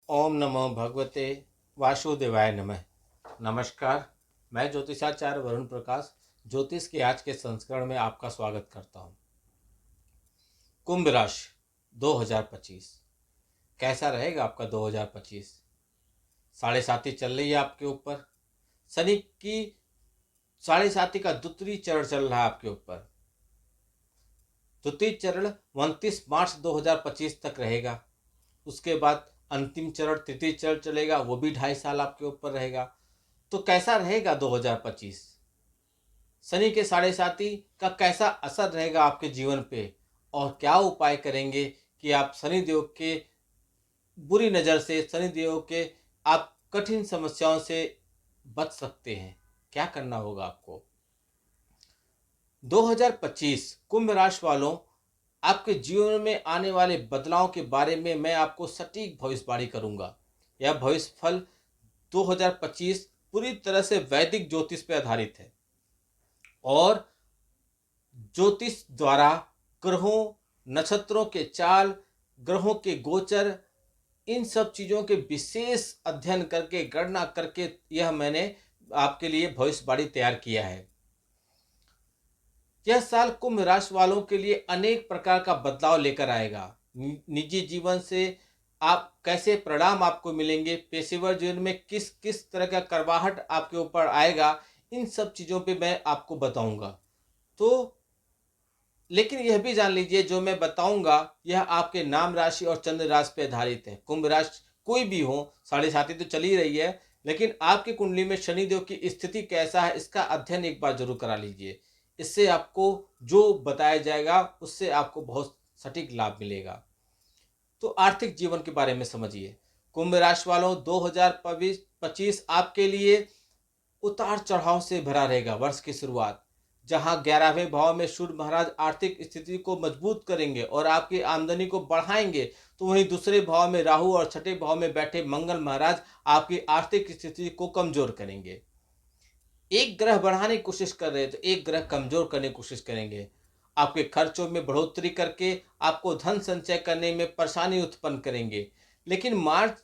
ओम नमो भगवते वासुदेवाय नमः। नमस्कार। मैं ज्योतिषाचार्य वरुण प्रकाश ज्योतिष के आज के संस्करण में आपका स्वागत करता हूं। कुंभ राशि 2025 कैसा रहेगा आपका 2025? साढ़े साती चल रही है आपके ऊपर। शनि की साढ़े साती का द्वितीय चरण चल रहा है आपके ऊपर। द्वितीय चरण 29 मार्च 2025 तक रहेगा। उसके बाद अंतिम चरण तृतीय चरण चलेगा, वो भी 2.5 साल आपके ऊपर रहेगा। तो कैसा रहेगा 2025? शनि के साढ़े साती का कैसा असर रहेगा आपके जीवन पे, और क्या उपाय करेंगे कि आप शनिदेव के बुरी नज़र से, शनिदेव के आप कठिन समस्याओं से बच सकते हैं? क्या करना होगा आपको? 2025 कुंभ राशि वालों, आपके जीवन में आने वाले बदलाव के बारे में मैं आपको सटीक भविष्यवाणी करूंगा। यह भविष्य फल 2025 पूरी तरह से वैदिक ज्योतिष पर आधारित है और ज्योतिष द्वारा ग्रहों, नक्षत्रों के चाल, ग्रहों के गोचर, इन सब चीज़ों के विशेष अध्ययन करके, गणना करके यह मैंने आपके लिए भविष्यवाणी तैयार किया है। यह साल कुंभ राशि वालों के लिए अनेक प्रकार का बदलाव लेकर आएगा। निजी जीवन से आप कैसे परिणाम आपको मिलेंगे, पेशेवर जीवन में किस किस तरह का करवाहट आपके ऊपर आएगा, इन सब चीज़ों पे मैं आपको बताऊंगा। तो लेकिन यह भी जान लीजिए, जो मैं बताऊंगा यह आपके नाम राशि और चंद्र राशि पे आधारित है। कुंभ राशि कोई भी हो, साढ़े साती तो चल ही रही है, लेकिन आपकी कुंडली में शनिदेव की स्थिति कैसा है इसका अध्ययन एक बार जरूर करा लीजिए। इससे आपको जो बताया जाएगा उससे आपको बहुत सटीक लाभ मिलेगा। तो आर्थिक जीवन के बारे में समझिए। कुंभ राशि वालों, 2025 आपके लिए उतार चढ़ाव से भरा रहेगा। वर्ष की शुरुआत जहां 11वें भाव में सूर्य महाराज आर्थिक स्थिति को मजबूत करेंगे और आपकी आमदनी को बढ़ाएंगे, तो वहीं दूसरे भाव में राहु और छठे भाव में बैठे मंगल महाराज आपकी आर्थिक स्थिति को कमजोर करेंगे। एक ग्रह बढ़ाने की कोशिश कर रहे हैं तो एक ग्रह कमजोर करने की कोशिश करेंगे। आपके खर्चों में बढ़ोतरी करके आपको धन संचय करने में परेशानी उत्पन्न करेंगे। लेकिन मार्च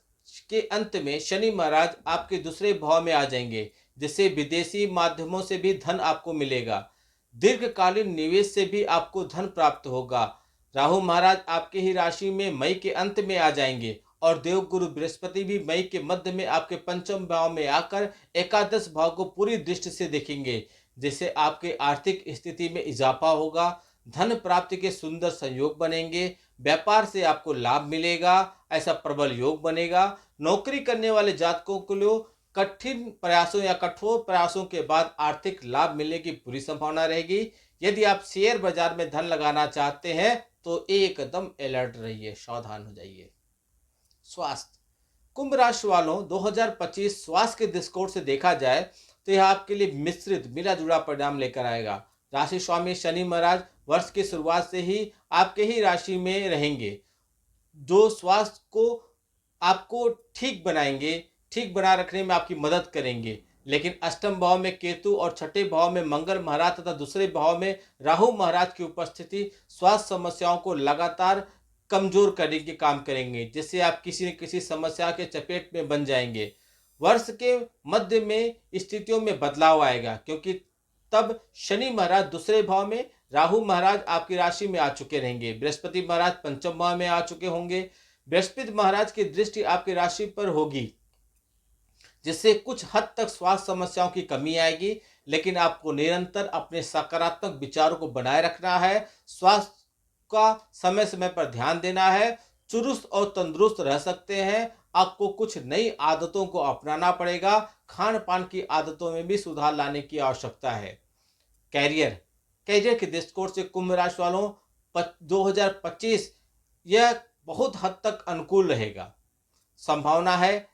के अंत में शनि महाराज आपके दूसरे भाव में आ जाएंगे, जिससे विदेशी माध्यमों से भी धन आपको मिलेगा। दीर्घकालीन निवेश से भी आपको धन प्राप्त होगा। राहु महाराज आपके ही राशि में मई के अंत में आ जाएंगे और देवगुरु बृहस्पति भी मई के मध्य में आपके पंचम भाव में आकर एकादश भाव को पूरी दृष्टि से देखेंगे, जिससे आपके आर्थिक स्थिति में इजाफा होगा। धन प्राप्ति के सुंदर संयोग बनेंगे। व्यापार से आपको लाभ मिलेगा, ऐसा प्रबल योग बनेगा। नौकरी करने वाले जातकों के लिए कठिन प्रयासों या कठोर प्रयासों के बाद आर्थिक लाभ मिलने की पूरी संभावना रहेगी। यदि आप शेयर बाजार में धन लगाना चाहते हैं तो एकदम अलर्ट रहिए, सावधान हो जाइए। स्वास्थ्य, कुंभ राशि वालों, 2025 स्वास्थ्य के दृष्टिकोण से देखा जाए तो यह आपके लिए मिश्रित मिला जुला परिणाम लेकर आएगा। राशि स्वामी शनि महाराज वर्ष की शुरुआत से ही आपके ही राशि में रहेंगे, जो स्वास्थ्य को आपको ठीक बनाएंगे, ठीक बना रखने में आपकी मदद करेंगे। लेकिन अष्टम भाव में केतु और छठे भाव में मंगल महाराज तथा दूसरे भाव में राहु महाराज की उपस्थिति स्वास्थ्य समस्याओं को लगातार कमजोर करने के काम करेंगे, जिससे आप किसी न किसी समस्या के चपेट में बन जाएंगे। वर्ष के मध्य में स्थितियों में बदलाव आएगा, क्योंकि तब शनि महाराज दूसरे भाव में, राहु महाराज आपकी राशि में आ चुके रहेंगे, बृहस्पति महाराज पंचम भाव में आ चुके होंगे। बृहस्पति महाराज की दृष्टि आपकी राशि पर होगी, जिससे कुछ हद तक स्वास्थ्य समस्याओं की कमी आएगी। लेकिन आपको निरंतर अपने सकारात्मक विचारों को बनाए रखना है, स्वास्थ्य का समय समय पर ध्यान देना है, चुरुस्त और तंदुरुस्त रह सकते हैं। आपको कुछ नई आदतों को अपनाना पड़ेगा, खान पान की आदतों में भी सुधार लाने की आवश्यकता है। कैरियर, कैरियर के दृष्टिकोण से कुंभ राशि वालों, 2025 यह बहुत हद तक अनुकूल रहेगा। संभावना है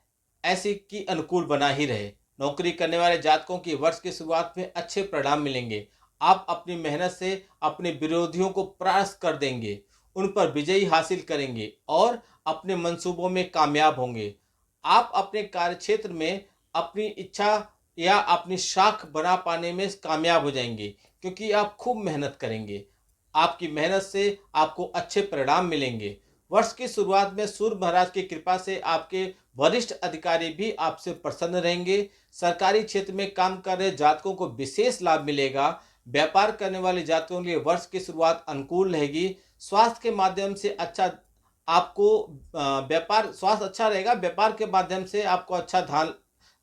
ऐसी कि अनुकूल बना ही रहे। नौकरी करने वाले जातकों की वर्ष की शुरुआत में अच्छे परिणाम मिलेंगे। आप अपनी मेहनत से अपने विरोधियों को परास्त कर देंगे, उन पर विजयी हासिल करेंगे और अपने मंसूबों में कामयाब होंगे। आप अपने कार्यक्षेत्र में अपनी इच्छा या अपनी शाख बना पाने में कामयाब हो जाएंगे, क्योंकि आप खूब मेहनत करेंगे। आपकी मेहनत से आपको अच्छे परिणाम मिलेंगे। वर्ष की शुरुआत में सूर्य महाराज की कृपा से आपके वरिष्ठ अधिकारी भी आपसे प्रसन्न रहेंगे। सरकारी क्षेत्र में काम कर रहे जातकों को विशेष लाभ मिलेगा। व्यापार करने वाले जातकों के लिए वर्ष की शुरुआत अनुकूल रहेगी। स्वास्थ्य के माध्यम से अच्छा आपको व्यापार स्वास्थ्य अच्छा रहेगा। व्यापार के माध्यम से आपको अच्छा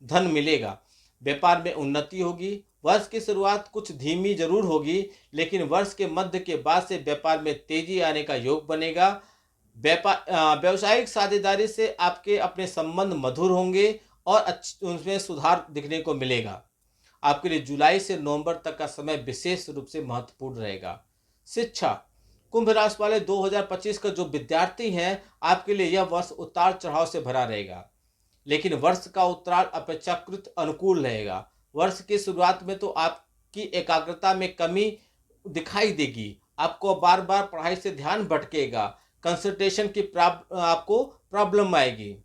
धन मिलेगा। व्यापार में उन्नति होगी। वर्ष की शुरुआत कुछ धीमी जरूर होगी, लेकिन वर्ष के मध्य के बाद से व्यापार में तेजी आने का योग बनेगा। व्यावसायिक साझेदारी से आपके अपने संबंध मधुर होंगे और उसमें सुधार दिखने को मिलेगा। आपके लिए जुलाई से नवंबर तक का समय विशेष रूप से महत्वपूर्ण रहेगा। शिक्षा, कुंभ राशि वाले 2025 का जो विद्यार्थी हैं, आपके लिए यह वर्ष उतार चढ़ाव से भरा रहेगा, लेकिन वर्ष का उत्तरार्ध अपेक्षाकृत अनुकूल रहेगा। वर्ष की शुरुआत में तो आपकी एकाग्रता में कमी दिखाई देगी। आपको बार बार पढ़ाई से ध्यान भटकेगा। कंसंट्रेशन की आपको प्रॉब्लम आएगी।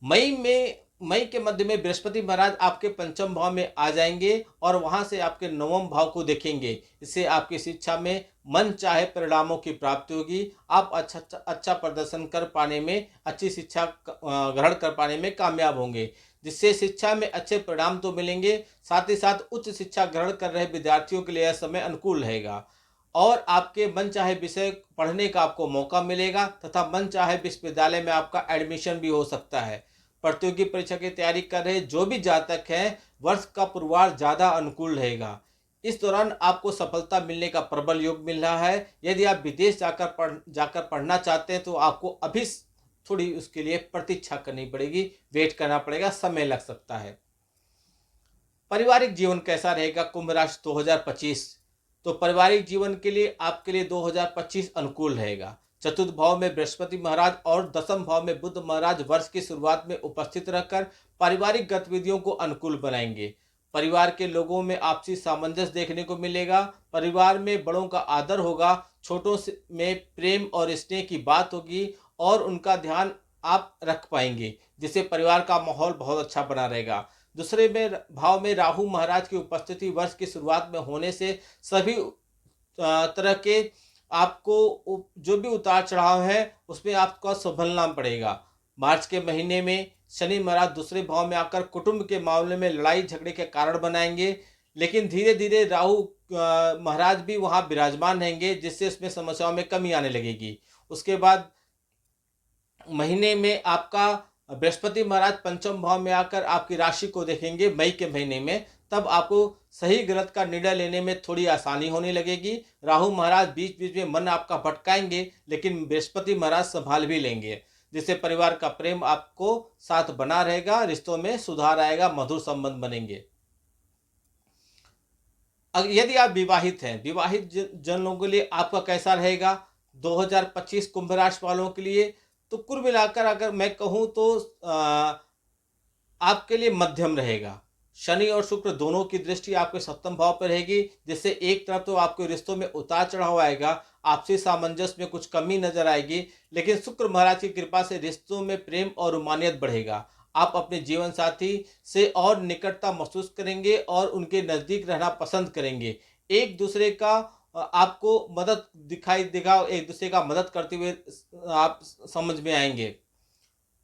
मई के मध्य में बृहस्पति महाराज आपके पंचम भाव में आ जाएंगे और वहां से आपके नवम भाव को देखेंगे। इससे आपकी शिक्षा में मन चाहे परिणामों की प्राप्ति होगी। आप अच्छा प्रदर्शन कर पाने में, अच्छी शिक्षा ग्रहण कर पाने में कामयाब होंगे, जिससे शिक्षा में अच्छे परिणाम तो मिलेंगे। साथ ही साथ उच्च शिक्षा ग्रहण कर रहे विद्यार्थियों के लिए यह समय अनुकूल रहेगा और आपके मन चाहे विषय पढ़ने का आपको मौका मिलेगा तथा मन चाहे विश्वविद्यालय में आपका एडमिशन भी हो सकता है। प्रतियोगी परीक्षा की तैयारी कर रहे जो भी जातक हैं, वर्ष का पूर्वार्ध ज्यादा अनुकूल रहेगा। इस दौरान आपको सफलता मिलने का प्रबल योग मिल रहा है। यदि आप विदेश जाकर पढ़ना चाहते हैं तो आपको अभी थोड़ी उसके लिए प्रतीक्षा करनी पड़ेगी, वेट करना पड़ेगा, समय लग सकता है। पारिवारिक जीवन कैसा रहेगा कुंभ राशि 2025? तो पारिवारिक जीवन के लिए आपके लिए 2025 अनुकूल रहेगा। चतुर्थ भाव में बृहस्पति महाराज और दसम भाव में बुध महाराज वर्ष की शुरुआत में उपस्थित रहकर पारिवारिक गतिविधियों को अनुकूल बनाएंगे। परिवार के लोगों में आपसी सामंजस्य देखने को मिलेगा। परिवार में बड़ों का आदर होगा। छोटों में प्रेम और स्नेह की बात होगी और उनका ध्यान आप रख पाएंगे, जिससे परिवार का माहौल बहुत अच्छा बना रहेगा। दूसरे में भाव में राहु महाराज की उपस्थिति वर्ष की शुरुआत में होने से सभी तरह के आपको जो भी उतार चढ़ाव है उसमें आपको संभलना पड़ेगा। मार्च के महीने में शनि महाराज दूसरे भाव में आकर कुटुंब के मामले में लड़ाई झगड़े के कारण बनाएंगे, लेकिन धीरे धीरे राहु महाराज भी वहां विराजमान रहेंगे, जिससे उसमें समस्याओं में कमी आने लगेगी। उसके बाद महीने में आपका बृहस्पति महाराज पंचम भाव में आकर आपकी राशि को देखेंगे मई के महीने में। तब आपको सही गलत का निर्णय लेने में थोड़ी आसानी होने लगेगी। राहु महाराज बीच बीच में मन आपका भटकाएंगे, लेकिन बृहस्पति महाराज संभाल भी लेंगे, जिससे परिवार का प्रेम आपको साथ बना रहेगा। रिश्तों में सुधार आएगा, मधुर संबंध बनेंगे। यदि आप विवाहित हैं, विवाहित जन लोगों के लिए आपका कैसा रहेगा 2025 कुंभ राशि वालों के लिए? तो कुल मिलाकर अगर मैं कहूं तो आपके लिए मध्यम रहेगा। शनि और शुक्र दोनों की दृष्टि आपके सप्तम भाव पर रहेगी, जिससे एक तरफ तो आपके रिश्तों में उतार चढ़ाव आएगा, आपसी सामंजस्य में कुछ कमी नजर आएगी, लेकिन शुक्र महाराज की कृपा से रिश्तों में प्रेम और रोमानियत बढ़ेगा। आप अपने जीवन साथी से और निकटता महसूस करेंगे और उनके नजदीक रहना पसंद करेंगे। एक दूसरे का आपको मदद दिखाई देगा, एक दूसरे का मदद करते हुए आप समझ में आएंगे।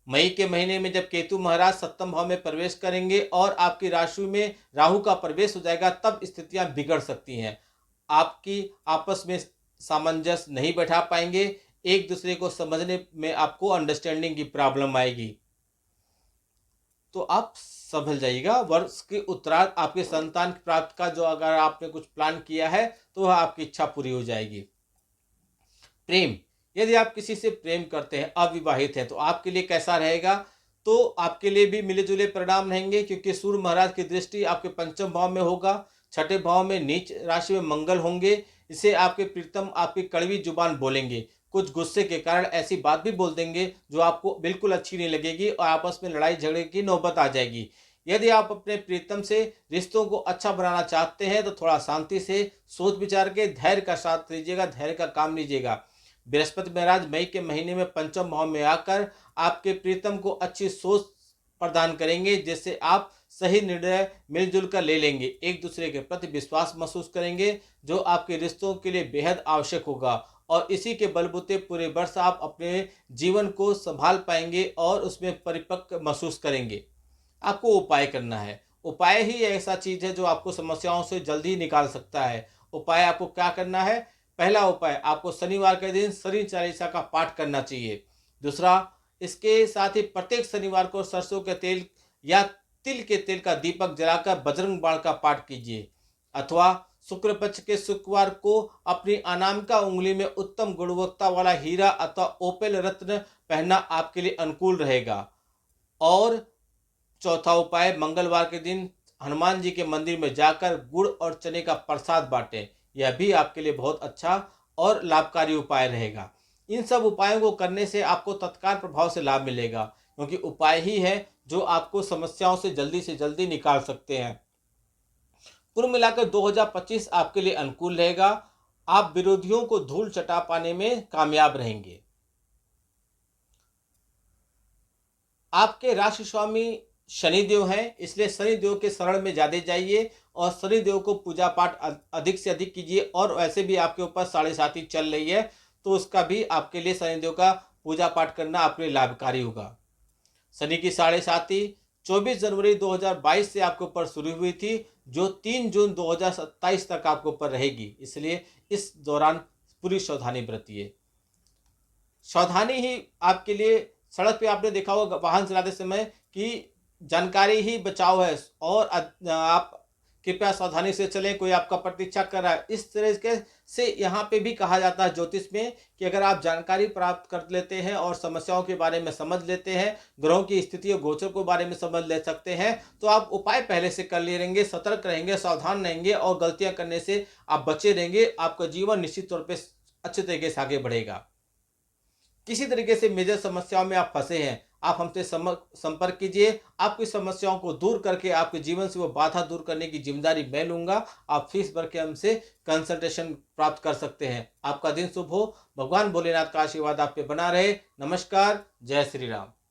मई के महीने में जब केतु महाराज सप्तम भाव में प्रवेश करेंगे और आपकी राशि में राहु का प्रवेश हो जाएगा, तब स्थितियां बिगड़ सकती हैं। आपकी आपस में सामंजस्य नहीं बैठा पाएंगे, एक दूसरे को समझने में आपको अंडरस्टैंडिंग की प्रॉब्लम आएगी, तो आप संभल जाइएगा। वर्ष के उत्तरार्ध आपके संतान प्राप्त का जो अगर आपने कुछ प्लान किया है तो वह आपकी इच्छा पूरी हो जाएगी। प्रेम, यदि आप किसी से प्रेम करते हैं, अविवाहित हैं, तो आपके लिए कैसा रहेगा? तो आपके लिए भी मिले जुले परिणाम रहेंगे, क्योंकि सूर्य महाराज की दृष्टि आपके पंचम भाव में होगा। छठे भाव में नीच राशि में मंगल होंगे। इससे आपके प्रीतम आपकी कड़वी जुबान बोलेंगे, कुछ गुस्से के कारण ऐसी बात भी बोल देंगे जो आपको बिल्कुल अच्छी नहीं लगेगी और आपस में लड़ाई झगड़े की नौबत आ जाएगी। यदि आप अपने प्रीतम से रिश्तों को अच्छा बनाना चाहते हैं तो थोड़ा शांति से सोच विचार के धैर्य का साथ लीजिएगा, धैर्य का काम लीजिएगा। बृहस्पति महाराज मई के महीने में पंचम भाव में आकर आपके प्रीतम को अच्छी सोच प्रदान करेंगे, जिससे आप सही निर्णय मिलजुल कर ले लेंगे। एक दूसरे के प्रति विश्वास महसूस करेंगे, जो आपके रिश्तों के लिए बेहद आवश्यक होगा और इसी के बलबूते पूरे वर्ष आप अपने जीवन को संभाल पाएंगे और उसमें परिपक्व महसूस करेंगे। आपको उपाय करना है। उपाय ही ऐसा चीज है जो आपको समस्याओं से जल्दी निकाल सकता है। उपाय आपको क्या करना है? पहला उपाय, आपको शनिवार के दिन शनि चालीसा का पाठ करना चाहिए। दूसरा, इसके साथ ही प्रत्येक शनिवार को सरसों के तेल या तिल के तेल का दीपक जलाकर बजरंग बाण का पाठ कीजिए। अथवा शुक्र पक्ष के शुक्रवार को अपनी अनामिका उंगली में उत्तम गुणवत्ता वाला हीरा अथवा ओपेल रत्न पहनना आपके लिए अनुकूल रहेगा। और चौथा उपाय, मंगलवार के दिन हनुमान जी के मंदिर में जाकर गुड़ और चने का प्रसाद बांटें। यह भी आपके लिए बहुत अच्छा और लाभकारी उपाय रहेगा। इन सब उपायों को करने से आपको तत्काल प्रभाव से लाभ मिलेगा, क्योंकि उपाय ही है जो आपको समस्याओं से जल्दी निकाल सकते हैं। कुल मिलाकर 2025 आपके लिए अनुकूल रहेगा। आप विरोधियों को धूल चटा पाने में कामयाब रहेंगे। आपके राशि स्वामी शनिदेव हैं, इसलिए शनिदेव के शरण में ज्यादा जाइए और शनिदेव को पूजा पाठ अधिक से अधिक कीजिए। और वैसे भी आपके ऊपर 7.5 चल रही है, तो उसका भी आपके लिए शनिदेव का पूजा पाठ करना आपके लिए लाभकारी होगा। शनि की 7.5 24 जनवरी 2022 से आपके ऊपर शुरू हुई थी, जो 3 जून 2027 तक आपके ऊपर रहेगी। इसलिए इस दौरान पूरी सावधानी बरतिए। सावधानी ही आपके लिए, सड़क पे आपने देखा होगा वाहन चलाते समय कि जानकारी ही बचाव है, और आप कृपया सावधानी से चलें, कोई आपका प्रतीक्षा कर रहा है। इस तरीके से यहाँ पे भी कहा जाता है ज्योतिष में कि अगर आप जानकारी प्राप्त कर लेते हैं और समस्याओं के बारे में समझ लेते हैं, ग्रहों की स्थिति और गोचर के बारे में समझ ले सकते हैं, तो आप उपाय पहले से कर ले रहेंगे, सतर्क रहेंगे, सावधान रहेंगे और गलतियां करने से आप बचे रहेंगे। आपका जीवन निश्चित तौर पर अच्छे तरीके से आगे बढ़ेगा। किसी तरीके से मेजर समस्याओं में आप फंसे हैं, आप हमसे संपर्क कीजिए। आपकी समस्याओं को दूर करके आपके जीवन से वो बाधा दूर करने की जिम्मेदारी मैं लूंगा। आप फीस भर के हमसे कंसल्टेशन प्राप्त कर सकते हैं। आपका दिन शुभ हो। भगवान भोलेनाथ का आशीर्वाद आप पे बना रहे। नमस्कार। जय श्री राम।